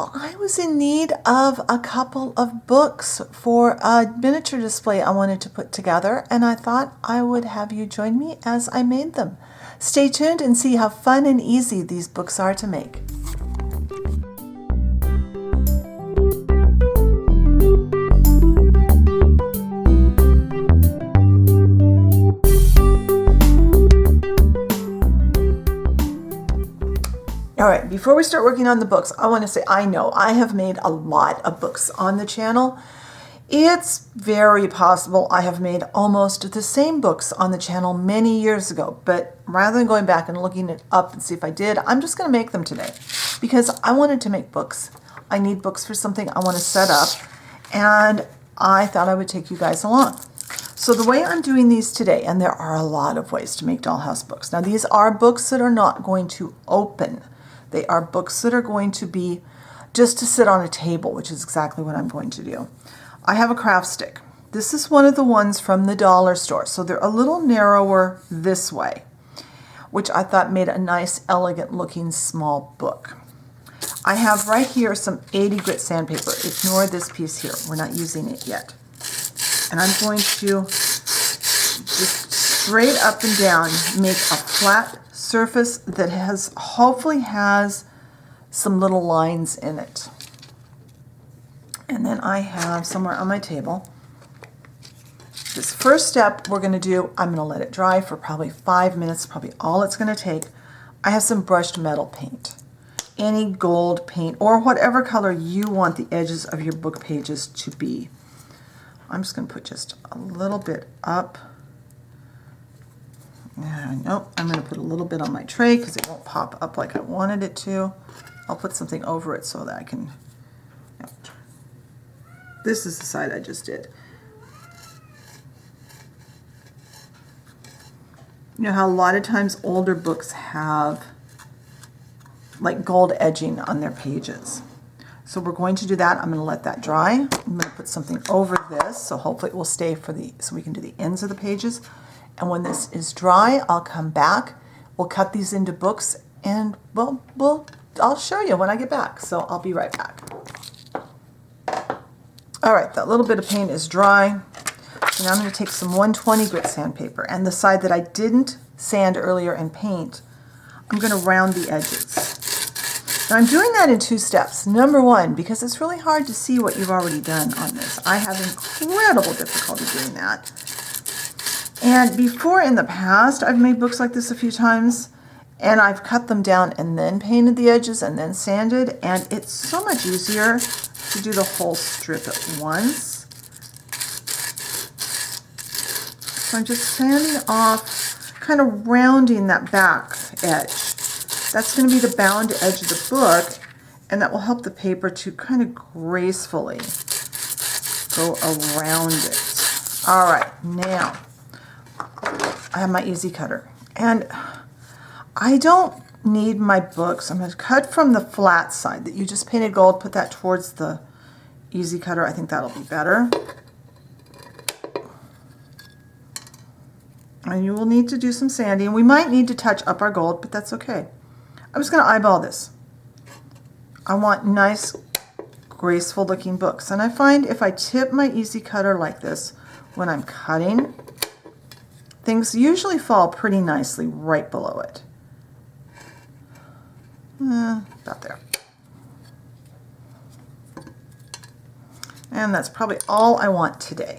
Well, I was in need of a couple of books for a miniature display I wanted to put together, and I thought I would have you join me as I made them. Stay tuned and see how fun and easy these books are to make. All right, before we start working on the books, I want to say I know I have made a lot of books on the channel. It's very possible I have made almost the same books on the channel many years ago, but rather than going back and looking it up and see if I did, I'm just going to make them today because I wanted to make books. I need books for something I want to set up, and I thought I would take you guys along. So the way I'm doing these today, and there are a lot of ways to make Dollhouse books. Now these are books that are not going to open. They are books that are going to be just to sit on a table, which is exactly what I'm going to do. I have a craft stick. This is one of the ones from the dollar store. So they're a little narrower this way, which I thought made a nice, elegant looking small book. I have right here some 80 grit sandpaper. Ignore this piece here. We're not using it yet. And I'm going to just straight up and down make a flat surface that hopefully has some little lines in it. And then I have somewhere on my table, this first step we're going to do, I'm going to let it dry for probably 5 minutes, probably all it's going to take. I have some brushed metal paint, any gold paint or whatever color you want the edges of your book pages to be. I'm just going to put just a little bit up. Nope, I'm going to put a little bit on my tray because it won't pop up like I wanted it to. I'll put something over it so that I can... This is the side I just did. You know how a lot of times older books have like gold edging on their pages. So we're going to do that. I'm going to let that dry. I'm going to put something over this so hopefully it will stay so we can do the ends of the pages. And when this is dry, I'll come back. We'll cut these into books, and I'll show you when I get back. So I'll be right back. All right, that little bit of paint is dry. So now I'm going to take some 120 grit sandpaper, and the side that I didn't sand earlier and paint, I'm going to round the edges. Now I'm doing that in 2 steps. Number 1, because it's really hard to see what you've already done on this. I have incredible difficulty doing that. And before in the past, I've made books like this a few times, and I've cut them down and then painted the edges and then sanded, and it's so much easier to do the whole strip at once. So I'm just sanding off, kind of rounding that back edge. That's going to be the bound edge of the book, and that will help the paper to kind of gracefully go around it. All right, now I have my easy cutter, and I don't need my books. I'm going to cut from the flat side that you just painted gold, put that towards the easy cutter. I think that'll be better. And you will need to do some sanding. We might need to touch up our gold, but that's okay. I'm just going to eyeball this. I want nice, graceful looking books. And I find if I tip my easy cutter like this when I'm cutting, things usually fall pretty nicely right below it. About there. And that's probably all I want today.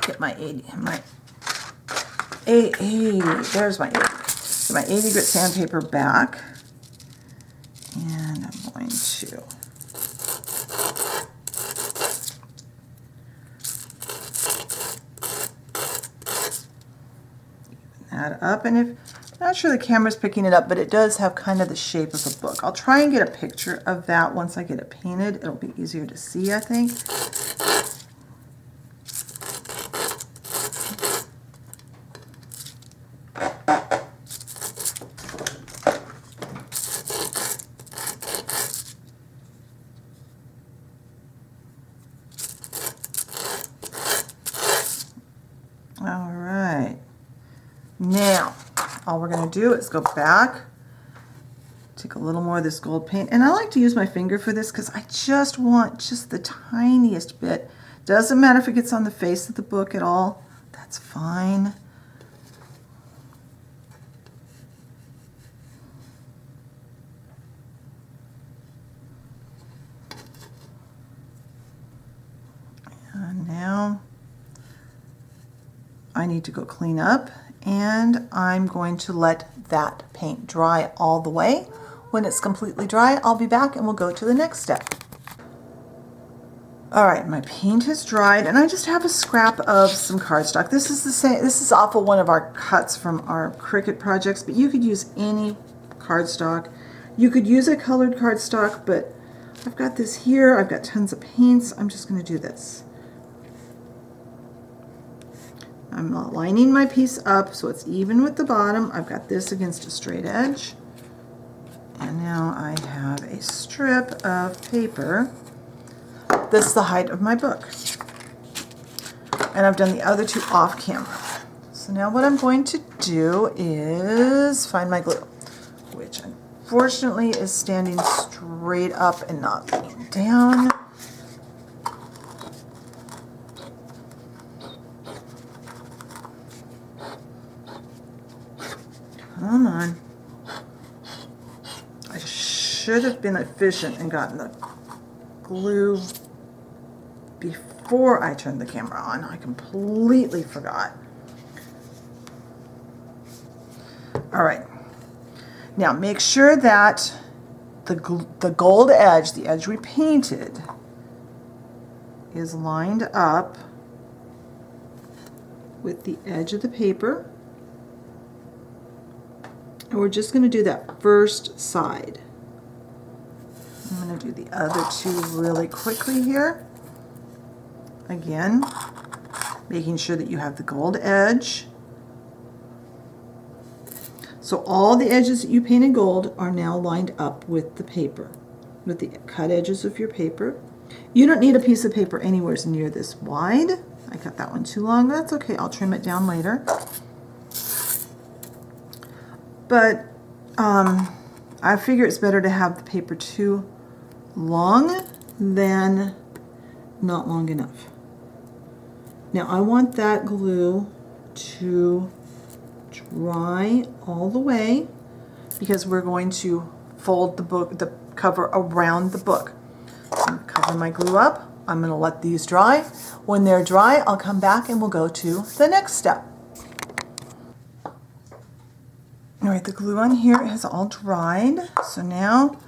Get my 80, there's my 80. Get my 80 grit sandpaper back. And I'm going to that up, and if I'm not sure the camera's picking it up, but it does have kind of the shape of a book. I'll try and get a picture of that once I get it painted. It'll be easier to see, I think. All right. Now, all we're going to do is go back Take a little more of this gold paint. And I like to use my finger for this because I just want just the tiniest bit. Doesn't matter if it gets on the face of the book at all. That's fine. And now I need to go clean up, and I'm going to let that paint dry all the way. When it's completely dry, I'll be back and we'll go to the next step. All right, my paint has dried, and I just have a scrap of some cardstock. This is the same. This is off of one of our cuts from our Cricut projects, but you could use any cardstock. You could use a colored cardstock, but I've got this here. I've got tons of paints. I'm just going to do this. I'm lining my piece up so it's even with the bottom. I've got this against a straight edge. And now I have a strip of paper. This is the height of my book. And I've done the other two off camera. So now what I'm going to do is find my glue, which unfortunately is standing straight up and not leaning down. Come on. I should have been efficient and gotten the glue before I turned the camera on. I completely forgot. All right. Now make sure that the gold edge, the edge we painted, is lined up with the edge of the paper. And we're just going to do that first side. I'm going to do the other two really quickly here. Again, making sure that you have the gold edge. So all the edges that you painted gold are now lined up with the paper, with the cut edges of your paper. You don't need a piece of paper anywhere near this wide. I cut that one too long. That's okay. I'll trim it down later. But I figure it's better to have the paper too long than not long enough. Now I want that glue to dry all the way because we're going to fold the book, the cover around the book. So I'm going to cover my glue up. I'm going to let these dry. When they're dry, I'll come back and we'll go to the next step. All right, the glue on here has all dried. So now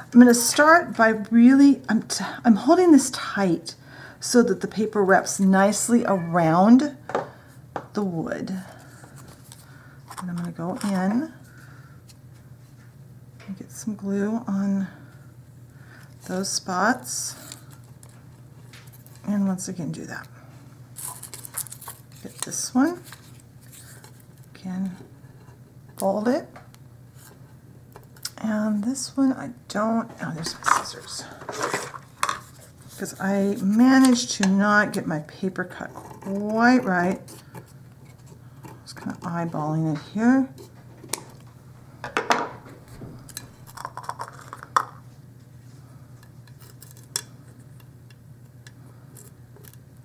I'm going to start by really, I'm holding this tight so that the paper wraps nicely around the wood. And I'm going to go in and get some glue on those spots. And once again, do that. Get this one. Again, fold it. And this one I don't, oh, there's my scissors. Because I managed to not get my paper cut quite right. Just kind of eyeballing it here.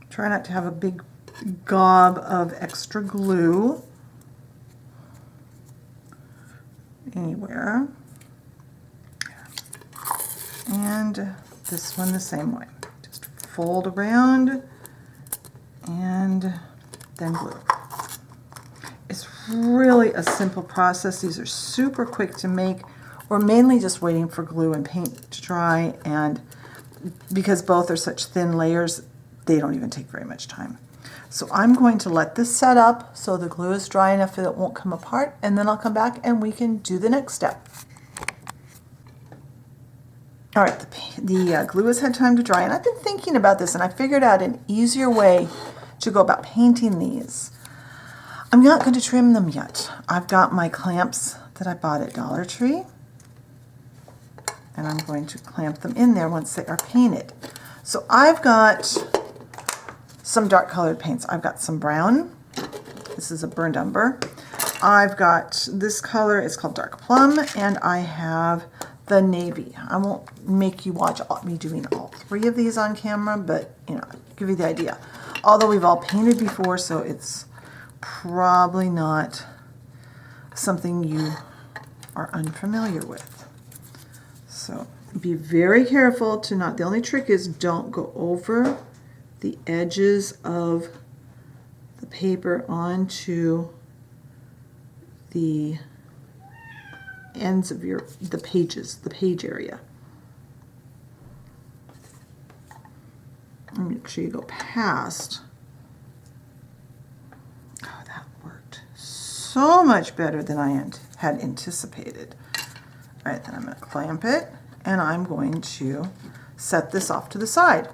Try not to have a big gob of extra glue anywhere. And this one the same way. Just fold around and then glue. It's really a simple process. These are super quick to make. We're mainly just waiting for glue and paint to dry, and because both are such thin layers, they don't even take very much time. So I'm going to let this set up so the glue is dry enough that it won't come apart, and then I'll come back and we can do the next step. All right, the glue has had time to dry, and I've been thinking about this, and I figured out an easier way to go about painting these. I'm not going to trim them yet. I've got my clamps that I bought at Dollar Tree, and I'm going to clamp them in there once they are painted. So I've got some dark colored paints. I've got some brown. This is a burnt umber. I've got this color, it's called Dark Plum, and I have the navy. I won't make you watch me doing all three of these on camera, but you know, give you the idea. Although we've all painted before, so it's probably not something you are unfamiliar with. So be very careful to not, the only trick is don't go over the edges of the paper onto the ends of the pages, the page area. And make sure you go past. Oh, that worked so much better than I had anticipated. All right, then I'm going to clamp it, and I'm going to set this off to the side.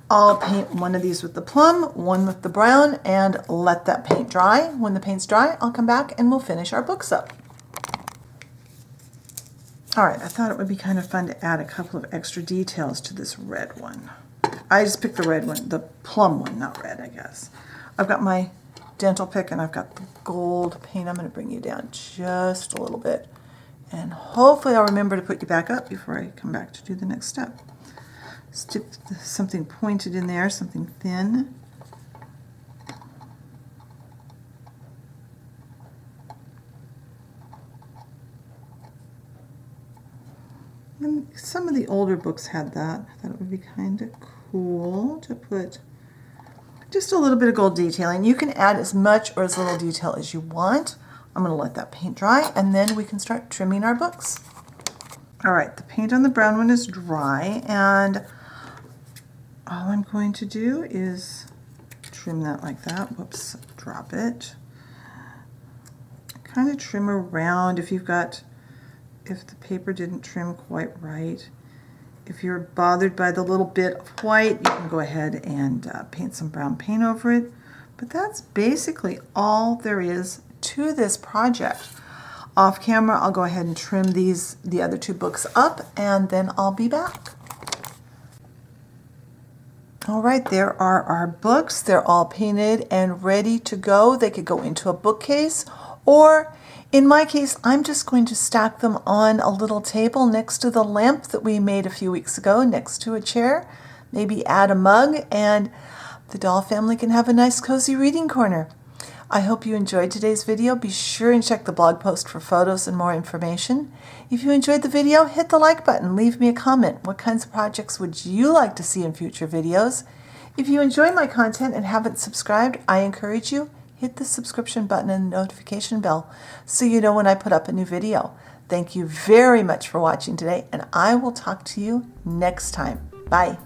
I'll paint one of these with the plum, one with the brown, and let that paint dry. When the paint's dry, I'll come back and we'll finish our books up. All right, I thought it would be kind of fun to add a couple of extra details to this red one. I just picked the red one, the plum one, not red, I guess. I've got my dental pick and I've got the gold paint. I'm going to bring you down just a little bit. And hopefully I'll remember to put you back up before I come back to do the next step. Stick something pointed in there, something thin. And some of the older books had that. I thought it would be kind of cool to put just a little bit of gold detailing. You can add as much or as little detail as you want. I'm going to let that paint dry, and then we can start trimming our books. All right, the paint on the brown one is dry, and all I'm going to do is trim that like that. Whoops, drop it. Kind of trim around if the paper didn't trim quite right. If you're bothered by the little bit of white, you can go ahead and paint some brown paint over it. But that's basically all there is to this project. Off camera, I'll go ahead and trim the other two books up, and then I'll be back. All right, there are our books. They're all painted and ready to go. They could go into a bookcase, or in my case, I'm just going to stack them on a little table next to the lamp that we made a few weeks ago, next to a chair. Maybe add a mug, and the doll family can have a nice cozy reading corner. I hope you enjoyed today's video. Be sure and check the blog post for photos and more information. If you enjoyed the video, hit the like button. Leave me a comment. What kinds of projects would you like to see in future videos? If you enjoy my content and haven't subscribed, I encourage you, hit the subscription button and the notification bell so you know when I put up a new video. Thank you very much for watching today, and I will talk to you next time. Bye.